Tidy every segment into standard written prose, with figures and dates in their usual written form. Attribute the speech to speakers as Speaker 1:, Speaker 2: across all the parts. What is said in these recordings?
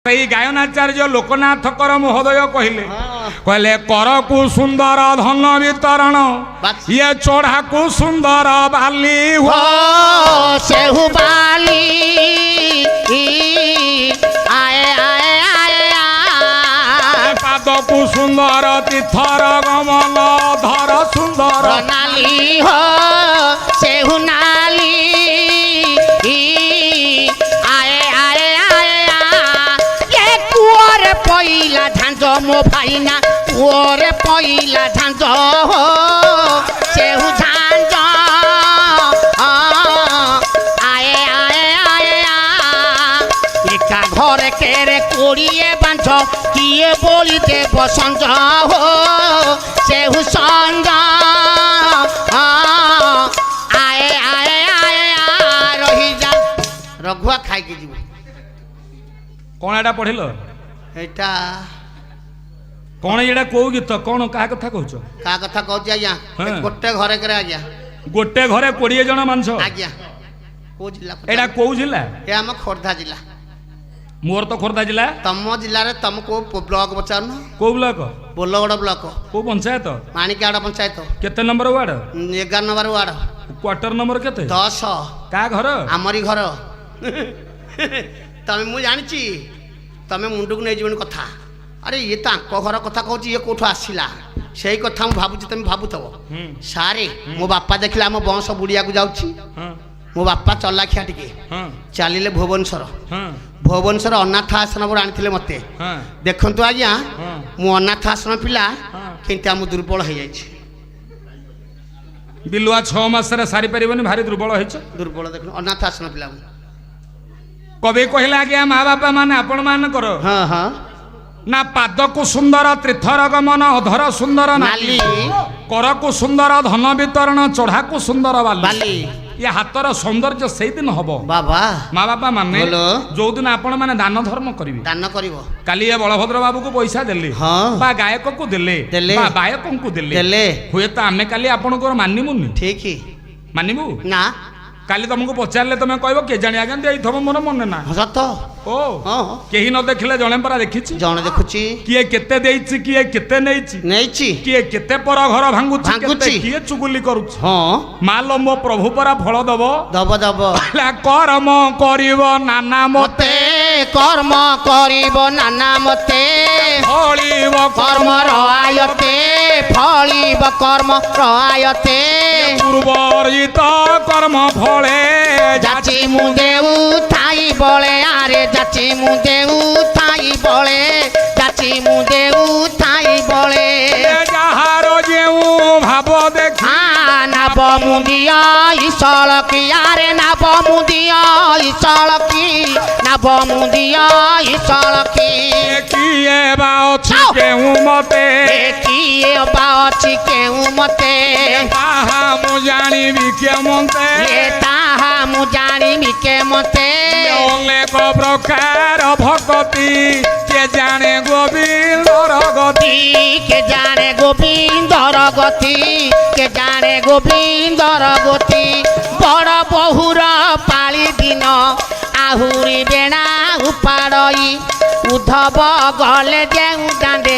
Speaker 1: ସେଇ ଗାୟନାଚାର୍ଯ୍ୟ ଲୋକନାଥଙ୍କର ମହୋଦୟ କହିଲେ କହିଲେ କରକୁ ସୁନ୍ଦର ଧନ ବିତରଣ ଇଏ ଚଢ଼ାକୁ ସୁନ୍ଦର ବାଲି
Speaker 2: ହୋ ସେହୁ ବାଲି ଆଏ ଆଏ ଆଏ
Speaker 1: ପାଦକୁ ସୁନ୍ଦର ତୀର୍ଥର ଗମନ ଧର ସୁନ୍ଦର
Speaker 2: ନାଲି ହୋ ସେହୁ ନାଲି ଆଏ ଆଏ ଆଏ ଏ କୁଅରେ ପଇଲା ଝାଞ୍ଜ ମୋ ଭାଇନା କୁଅରେ ପଇଲା ଝାଞ୍ଜ ହୋ ସେହୁ ଝାଞ୍ଜ ଆଏ ଆଏ ଆଏ ଏକା ଘରେ କେରେ କୋଡ଼ିଏ ବାଞ୍ଛ କିଏ ବୋଳି ଦେବ ସଞ୍ଜ ହୋ ସେହୁ ସଞ୍ଜ ଆଏ ଆଏ ଆଏ ରହିଯା ରଘୁଆ ଖାଇକି ଯିବ
Speaker 1: କଣ ଏଟା ପଢିଲ
Speaker 2: ଏଇଟା
Speaker 1: କଣ ଏଇଟା କୋଉ ଗୀତ କଣ କାହା କଥା କହୁଛ
Speaker 2: କାହା କଥା କହୁଛି ଆଜ୍ଞା
Speaker 1: ହଁ।
Speaker 2: ଗୋଟେ ଘରେ କେରେ ଆଜ୍ଞା
Speaker 1: ଗୋଟେ ଘରେ 20 ଜଣ ମାଂସ
Speaker 2: ଆଜ୍ଞା କୋଉ ଜିଲ୍ଲା
Speaker 1: ଏଟା କୋଉ ଜିଲ୍ଲା
Speaker 2: ଏ ଆମ ଖୋର୍ଦ୍ଧା ଜିଲ୍ଲା
Speaker 1: ମୋର ତ ଖୋର୍ଦ୍ଧା ଜିଲ୍ଲା
Speaker 2: ତମ ଜିଲ୍ଲାରେ ତମ କୋଉ ବ୍ଲକ ପଚାରୁନ
Speaker 1: କୋଉ ବ୍ଲକ
Speaker 2: ବୋଲଗଡ଼ ବ୍ଲକ
Speaker 1: କୋଉ ପଞ୍ଚାୟତ
Speaker 2: ମାଣିକାଡ ପଞ୍ଚାୟତ
Speaker 1: କେତେ number ward
Speaker 2: 11 number ward
Speaker 1: quarter number କେତେ
Speaker 2: 10
Speaker 1: କାହା ଘର
Speaker 2: ଆମରି ଘର ତମେ ମୁଁ ଜାଣିଛି ତମେ ମୁଣ୍ଡକୁ ନେଇଯିବନି କଥା ଆରେ ଇଏ ତାଙ୍କ ଘର କଥା କହୁଛି ଇଏ କୋଉଠୁ ଆସିଲା ସେଇ କଥା ମୁଁ ଭାବୁଛି ତମେ ଭାବୁଥିବ ସାରେ ମୋ ବାପା ଦେଖିଲେ ଆମ ବଂଶ ବୁଡ଼ିବାକୁ ଯାଉଛି ମୋ ବାପା ଚଲାଖିଆ ଟିକେ ଚାଲିଲେ ଭୁବନେଶ୍ୱର ଅନାଥ ଆଶ୍ରମରୁ ଆଣିଥିଲେ ମତେ ଦେଖନ୍ତୁ ଆଜ୍ଞା ମୁଁ ଅନାଥ ଆଶ୍ରମ ପିଲା କିନ୍ତୁ ଆମ ଦୁର୍ବଳ ହେଇଯାଇଛି
Speaker 1: ବିଲୁଆ 6 ମାସରେ ସାରି ପାରିବନି ଭାରି ଦୁର୍ବଳ ହେଇଛ
Speaker 2: ଦୁର୍ବଳ ଦେଖୁନ ଅନାଥ ଆଶ୍ରମ ପିଲା
Speaker 1: କବି କହିଲେ ଆଜ୍ଞା ମା ବାପା ମାନେ ଆପଣ ମାନଙ୍କର
Speaker 2: ହଁ ହଁ
Speaker 1: ନା ପାଦକୁ ସୁନ୍ଦର ତୀର୍ଥର ଗମନ ଅଧର ସୁନ୍ଦର ନାଲି କରକୁ ସୁନ୍ଦର ଧନ ବିତରଣ ଚଢ଼ାକୁ ସୁନ୍ଦର ବାଲି ये हाथर सौंदर्य से दिन हम
Speaker 2: बाबा
Speaker 1: माँ बापा माने जो दिन आपण मैंने दान धर्म करेंगे
Speaker 2: दान करिवो
Speaker 1: काली ये बलभद्र बाबू को पैसा देले
Speaker 2: हाँ
Speaker 1: बा गायक को देले बा गायक को देले हुए तो आमे काली आपण को मानिमुनी
Speaker 2: ठीक ही
Speaker 1: मानिबू
Speaker 2: ना
Speaker 1: काली तुमको पचारे तुम कह के जानी आज्ञा दे मोर मन ना
Speaker 2: सत
Speaker 1: ओ कहीं न देखले जणे परा देखी
Speaker 2: जणे देखुची
Speaker 1: किए केते देइछि किए केते नेइछि किए केते पर घर भांगुछि किए चुगुली करूछि
Speaker 2: हां
Speaker 1: मालो मो प्रभु परा फल दबो
Speaker 2: दबो
Speaker 1: कर्म करिवो नाना मते
Speaker 2: कर्म करिवो नाना मते
Speaker 1: फलिव
Speaker 2: कर्म रआयते फलिव कर्म रआयते
Speaker 1: पूर्वर्जित कर्म फले
Speaker 2: जाची मुंडे उठाई बळे आरे जाची मुंडे उठाई बळे जाची मुंडे उठाई बळे
Speaker 1: जाहारो जेउ भाव देखा
Speaker 2: नाब मुंडिया इसलकी आरे नाब मुंडिया इसलकी नाब मुंडिया इसलकी
Speaker 1: किए बा अछि केहू मते
Speaker 2: किए बा अछि केहू मते
Speaker 1: ताहा मु जानिबि के मते
Speaker 2: ताहा मु जानिबि के मते
Speaker 1: अनेक प्रकार भक्ति के जाने गोविंदर गति
Speaker 2: के जाने गोविंदर गति के जाने गोविंदर गति बड़ बहुर पाली दिन आहुरी बेणा उपाड़ई उद्धव गले जेउ दांडे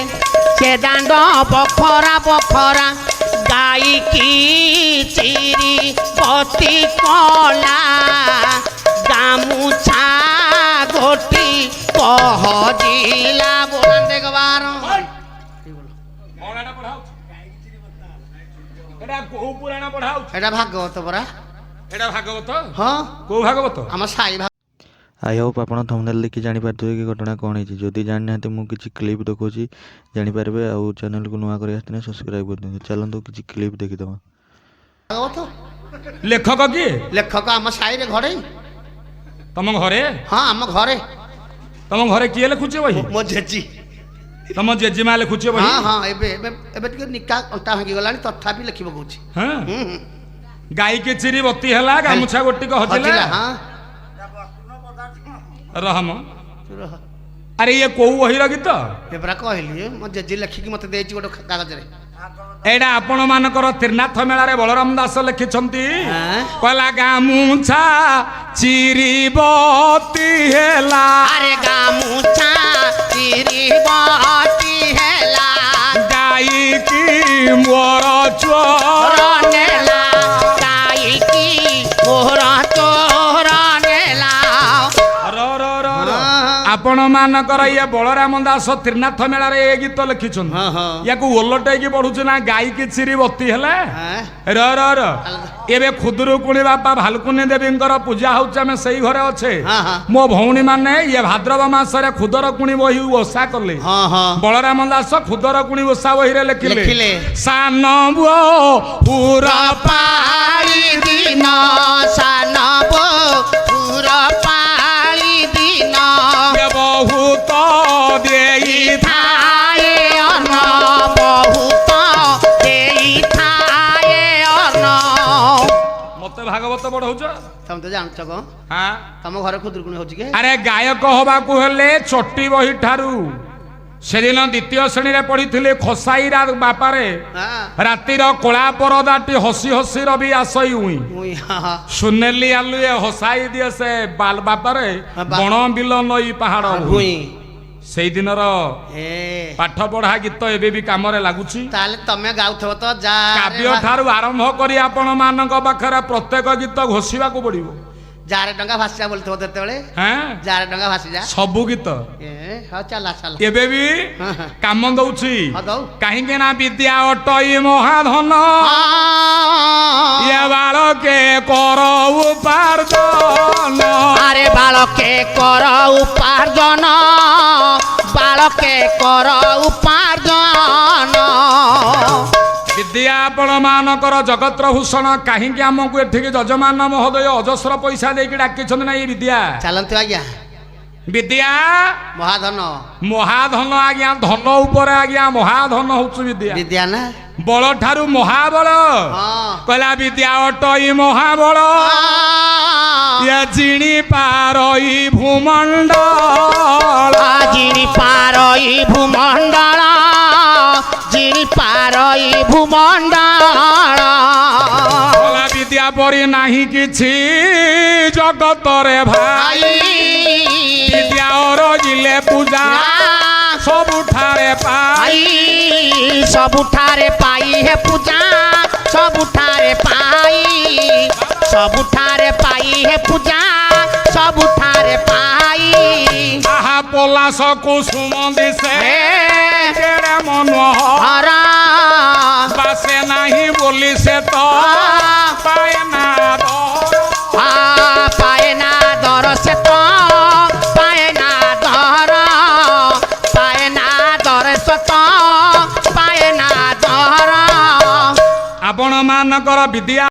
Speaker 2: से दांड बखरा बखरा गाई की चिरी पति कला गामुछा गोटी पहजिला बोलन देखबार एटा भागवत परा
Speaker 1: एटा भागवत
Speaker 2: हां
Speaker 1: को भागवत
Speaker 2: हम साई
Speaker 3: आई होप आप थंबनेल देखि जानि पारथि कि घटना कौन है जदि जानि ना मु किछि क्लिप देखौछि जानि पारबे आ चैनल को नुआ करि आस्ते सब्सक्राइब कर दियो चलंतु किछि क्लिप देखि दबा
Speaker 2: भागवत
Speaker 1: लेखक की
Speaker 2: लेखक हम साई रे घरे
Speaker 1: तुम घरे
Speaker 2: हां हम घरे
Speaker 1: तुम घरे किए लिखुचे बही
Speaker 2: मो जेजी
Speaker 1: तुम जेजीमा लिखुचे बही
Speaker 2: हां हां एबे टिके निका अंटा भांगी गलानी तथापि लिखिबो कहूची
Speaker 1: हां गाई के चिरी बत्ती हला गामुछा गोटी को हजिला
Speaker 2: हां
Speaker 1: रहम अरे ये को वही गीत
Speaker 2: एबरा कहली मो जेजी लिखि कि मते देछि गोटो कागज रे
Speaker 1: एडा आपण मानकर त्रिनाथ मेला रे बलराम दास लिखिछंती कहला गामुछा चिरी बत्ती हला
Speaker 2: अरे गामुछा
Speaker 1: आपण मानकर ये बलराम दास त्रिनाथ मेला रे ए गीत लिखिछन
Speaker 2: हाँ हाँ
Speaker 1: याकू ओलटे की पढुछ ना गाई की चिरी बत्ती हेले
Speaker 2: हाँ?
Speaker 1: र र र एबे खुदुरुकुणी बापा भालकुनी देवींकर पूजा होउछ ଆମେ सेही घरे अछे
Speaker 2: हाँ हाँ
Speaker 1: मो भौणी माने ये भाद्रव मासरे खुदरकुणी बही ओसा करले
Speaker 2: हाँ हाँ
Speaker 1: बलराम दास खुदरकुणी ओसा बही रे लिखिले
Speaker 2: लिखिले।
Speaker 1: सान बुओ पूरा
Speaker 2: पाली दिन सानब पूरा पाली दिन
Speaker 1: ये बहुत देई
Speaker 2: थाए अन बहुत देई थाए अन
Speaker 1: मते भागवत पढौछ
Speaker 2: तम तो जानछ को
Speaker 1: हां
Speaker 2: तम घर खुदुरकुणी होची के
Speaker 1: अरे गायक हवाकू हेले चट्टी बही ठारू सेदिन द्वितीय श्रेणी रे पढ़ी खसाई बापारे
Speaker 2: हां
Speaker 1: रातिर कला परदाटी हसी हसी रवि आसई हुई
Speaker 2: मुई हां
Speaker 1: सुनेली आलुए हसाई दिए से बाल बापारे बण बिल नई पहाड़
Speaker 2: हुई
Speaker 1: सेई दिनर
Speaker 2: ए
Speaker 1: पाठ पढ़ा गीत एबे भी काम रे लागुची
Speaker 2: ताले तमे गाउथबो तो जा
Speaker 1: काव्य ठारू आरंभ करी आपण मानक पाखरे प्रत्येक गीत घोषिबा को पड़िबो
Speaker 2: जार डंगा भाषा बोलथबो तेतबेले
Speaker 1: हैं
Speaker 2: जार डंगा भाषी जा
Speaker 1: सबु गीत
Speaker 2: ए हा चला चला
Speaker 1: एबे भी
Speaker 2: हाँ, हाँ।
Speaker 1: काम दउची
Speaker 2: हाँ, दऊ।
Speaker 1: काहे ना विद्या अटई महाधन ये बालके कर उपार्जन
Speaker 2: আরে বালকে কর উপার্জন বালকে কর উপার্জন
Speaker 1: विद्या आपण मानकर जगतर भूषण कहीं आमको एठिक जजमान महोदय अजस्र पैसा देकी डाकिछन ना ये विद्या
Speaker 2: ଚାଲନ୍ତୁ ଆଜ୍ଞା
Speaker 1: विद्या
Speaker 2: ମହାଧନ
Speaker 1: महाधन आज्ञा धन ऊपर आज्ञा महाधन होउछु विद्या
Speaker 2: ବିଦ୍ୟା ନା
Speaker 1: बल ठारू महाबल
Speaker 2: ହଁ
Speaker 1: कहला विद्या अटई महाबल ये जिणी पारई भूमंडल
Speaker 2: ଜିଣି ପାରଇ ଭୂମଣ୍ଡଳ ଜିଣି ପାରଇ ଭୂମଣ୍ଡଳ
Speaker 1: कहला विद्या परी नाही किछि जगत रे भाई विद्या अरजिले पूजा सबुठारे पाई
Speaker 2: आई ସବୁଠାରେ ପାଇ ହେ ପୂଜା ସବୁଠାରେ ପାଇ ସବୁଠାରେ ପାଇ ହେ ପୂଜା ସବୁଠାରେ ପାଇ
Speaker 1: आहा पलास कुसुम दिसे केड़े मनोहर
Speaker 2: ହରା
Speaker 1: बासे नाही बोली से तो पाए ना दर
Speaker 2: ପାଏ ନା ଦର ସେ ତ ପାଏ ନା ଦର ପାଏ ନା ଦର ସେ ତ ପାଏ ନା ଦର
Speaker 1: आपण मानकर विद्या